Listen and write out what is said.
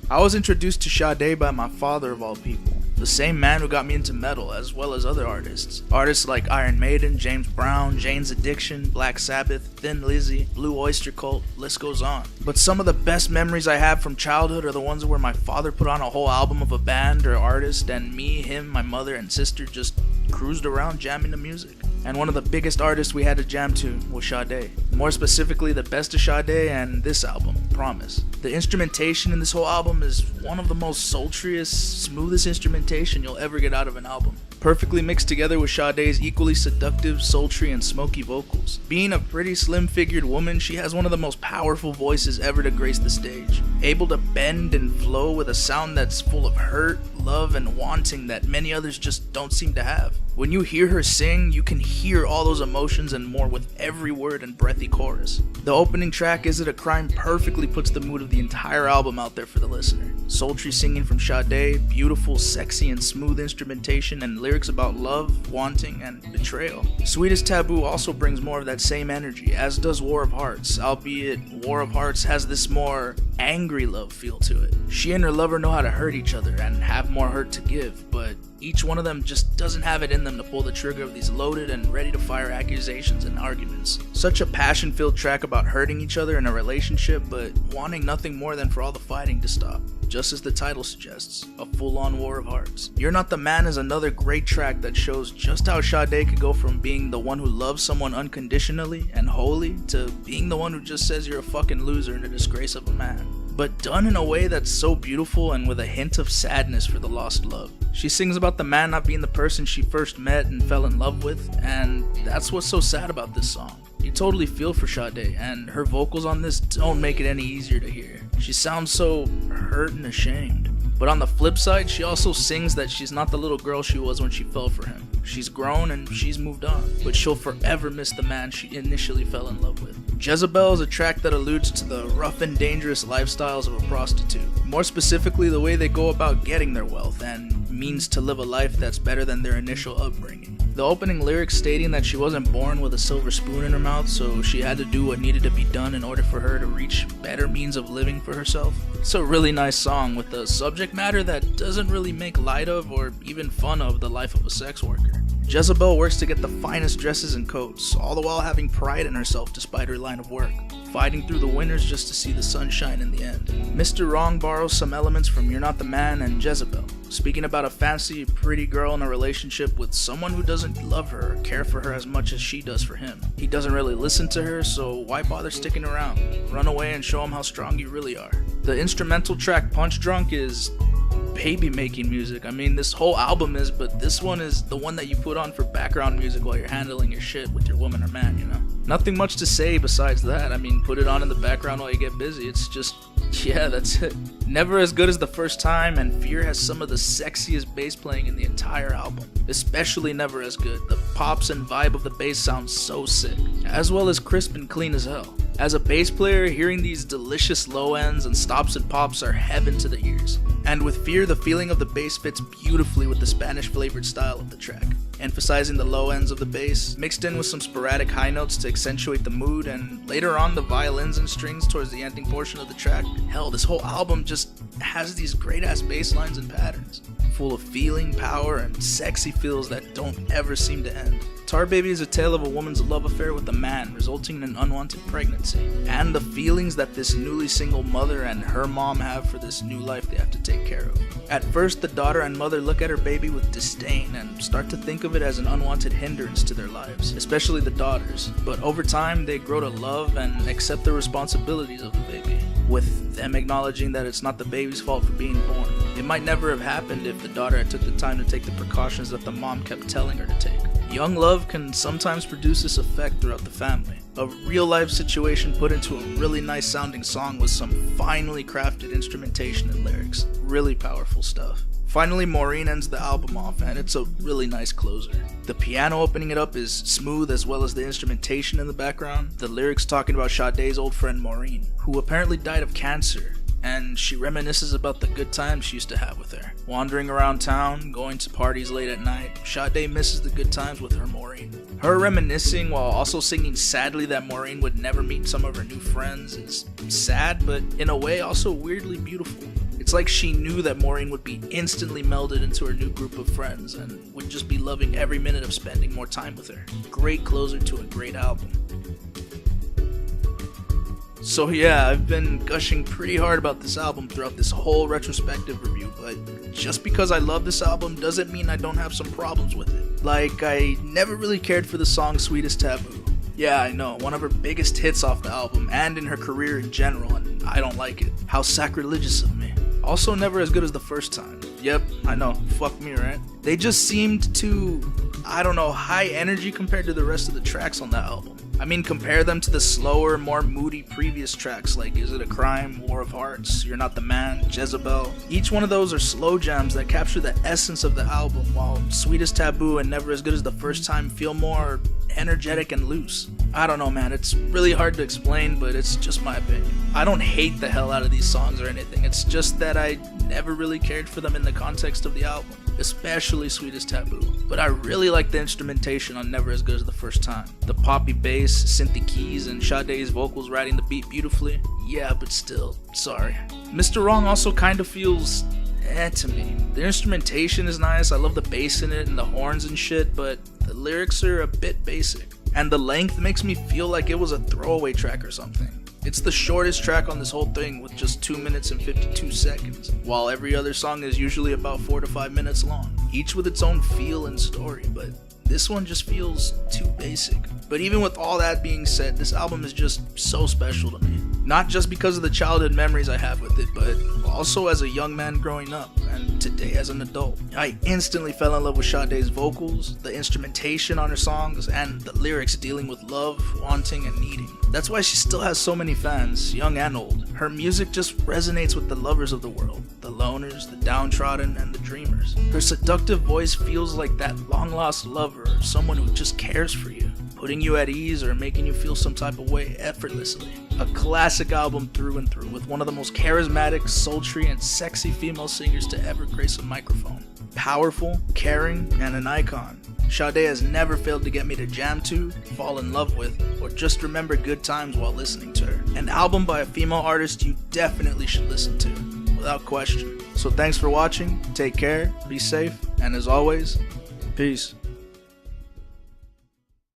I was introduced to Sade by my father of all people, the same man who got me into metal as well as other artists. Artists like Iron Maiden, James Brown, Jane's Addiction, Black Sabbath, Thin Lizzy, Blue Oyster Cult, list goes on. But some of the best memories I have from childhood are the ones where my father put on a whole album of a band or artist and me, him, my mother, and sister just cruised around jamming the music. And one of the biggest artists we had to jam to was Sade. More specifically, the best of Sade and this album, Promise. The instrumentation in this whole album is one of the most sultriest, smoothest instrumentation you'll ever get out of an album. Perfectly mixed together with Sade's equally seductive, sultry, and smoky vocals. Being a pretty slim-figured woman, she has one of the most powerful voices ever to grace the stage. Able to bend and flow with a sound that's full of hurt, love, and wanting that many others just don't seem to have. When you hear her sing, you can hear all those emotions and more with every word and breathy chorus. The opening track, Is It a Crime, perfectly puts the mood of the entire album out there for the listener. Sultry singing from Sade, beautiful, sexy, and smooth instrumentation, and lyrics about love, wanting, and betrayal. Sweetest, Taboo also brings more of that same energy, as does War of Hearts, albeit War of Hearts has this more angry love feel to it. She and her lover know how to hurt each other and have more hurt to give, but each one of them just doesn't have it in them to pull the trigger of these loaded and ready to fire accusations and arguments. Such a passion-filled track about hurting each other in a relationship, but wanting nothing more than for all the fighting to stop. Just as the title suggests, a full-on War of Hearts. You're Not the Man is another great track that shows just how Sade could go from being the one who loves someone unconditionally and wholly to being the one who just says you're a fucking loser and a disgrace of a man. But done in a way that's so beautiful and with a hint of sadness for the lost love. She sings about the man not being the person she first met and fell in love with, and that's what's so sad about this song. You totally feel for Sade, and her vocals on this don't make it any easier to hear. She sounds so hurt and ashamed. But on the flip side, she also sings that she's not the little girl she was when she fell for him. She's grown and she's moved on, but she'll forever miss the man she initially fell in love with. Jezebel is a track that alludes to the rough and dangerous lifestyles of a prostitute. More specifically, the way they go about getting their wealth and means to live a life that's better than their initial upbringing. The opening lyrics stating that she wasn't born with a silver spoon in her mouth, so she had to do what needed to be done in order for her to reach better means of living for herself. It's a really nice song with a subject matter that doesn't really make light of or even fun of the life of a sex worker. Jezebel works to get the finest dresses and coats, all the while having pride in herself despite her line of work, fighting through the winters just to see the sunshine in the end. Mr. Wrong borrows some elements from You're Not the Man and Jezebel, speaking about a fancy, pretty girl in a relationship with someone who doesn't love her or care for her as much as she does for him. He doesn't really listen to her, so why bother sticking around? Run away and show him how strong you really are. The instrumental track Punch Drunk is baby making music. I mean, this whole album is, but this one is the one that you put on for background music while you're handling your shit with your woman or man, you know? Nothing much to say besides that. I mean, put it on in the background while you get busy. It's just, yeah, that's it. Never as good as the first time, and Fear has some of the sexiest bass playing in the entire album. Especially Never As Good. The pops and vibe of the bass sounds so sick, as well as crisp and clean as hell. As a bass player, hearing these delicious low ends and stops and pops are heaven to the ears. And with Fear, the feeling of the bass fits beautifully with the Spanish flavored style of the track, emphasizing the low ends of the bass, mixed in with some sporadic high notes to accentuate the mood, and later on the violins and strings towards the ending portion of the track. Hell, this whole album just has these great ass bass lines and patterns, full of feeling, power, and sexy feels that don't ever seem to end. Tar Baby is a tale of a woman's love affair with a man, resulting in an unwanted pregnancy, and the feelings that this newly single mother and her mom have for this new life they have to take care of. At first, the daughter and mother look at her baby with disdain and start to think of it as an unwanted hindrance to their lives, especially the daughters, but over time they grow to love and accept the responsibilities of the baby, with them acknowledging that it's not the baby's fault for being born. It might never have happened if the daughter had took the time to take the precautions that the mom kept telling her to take. Young love can sometimes produce this effect throughout the family. A real-life situation put into a really nice sounding song with some finely crafted instrumentation and lyrics. Really powerful stuff. Finally, Maureen ends the album off, and it's a really nice closer. The piano opening it up is smooth, as well as the instrumentation in the background. The lyrics talking about Sade's old friend Maureen, who apparently died of cancer, and she reminisces about the good times she used to have with her. Wandering around town, going to parties late at night, Sade misses the good times with her Maureen. Her reminiscing while also singing sadly that Maureen would never meet some of her new friends is sad, but in a way also weirdly beautiful. It's like she knew that Maureen would be instantly melded into her new group of friends and would just be loving every minute of spending more time with her. Great closer to a great album. So yeah, I've been gushing pretty hard about this album throughout this whole retrospective review, but just because I love this album doesn't mean I don't have some problems with it. Like, I never really cared for the song Sweetest, Taboo. Yeah, I know, one of her biggest hits off the album and in her career in general, and I don't like it. How sacrilegious of me. Also never as good as the first time. Yep, I know, fuck me, right? They just seemed too, I don't know, high energy compared to the rest of the tracks on that album. I mean, compare them to the slower, more moody previous tracks like Is It a Crime, War of Hearts, You're Not the Man, Jezebel. Each one of those are slow jams that capture the essence of the album, while Sweetest, Taboo and Never As Good As the First Time feel more energetic and loose. I don't know, man, it's really hard to explain, but it's just my opinion. I don't hate the hell out of these songs or anything, it's just that I never really cared for them in the context of the album, especially Sweetest, Taboo. But I really like the instrumentation on Never As Good As the First Time. The poppy bass, synthy keys, and Sade's vocals riding the beat beautifully. Yeah, but still, sorry. Mr. Wrong also kind of feels to me. The instrumentation is nice, I love the bass in it and the horns and shit, but the lyrics are a bit basic. And the length makes me feel like it was a throwaway track or something. It's the shortest track on this whole thing with just 2 minutes and 52 seconds, while every other song is usually about 4 to 5 minutes long, each with its own feel and story, but this one just feels too basic. But even with all that being said, this album is just so special to me. Not just because of the childhood memories I have with it, but also as a young man growing up, and today as an adult. I instantly fell in love with Sade's vocals, the instrumentation on her songs, and the lyrics dealing with love, wanting, and needing. That's why she still has so many fans, young and old. Her music just resonates with the lovers of the world, the loners, the downtrodden, and the dreamers. Her seductive voice feels like that long-lost lover or someone who just cares for you, putting you at ease or making you feel some type of way effortlessly. A classic album through and through, with one of the most charismatic, sultry, and sexy female singers to ever grace a microphone. Powerful, caring, and an icon. Sade has never failed to get me to jam to, fall in love with, or just remember good times while listening to her. An album by a female artist you definitely should listen to, without question. So thanks for watching, take care, be safe, and as always, peace.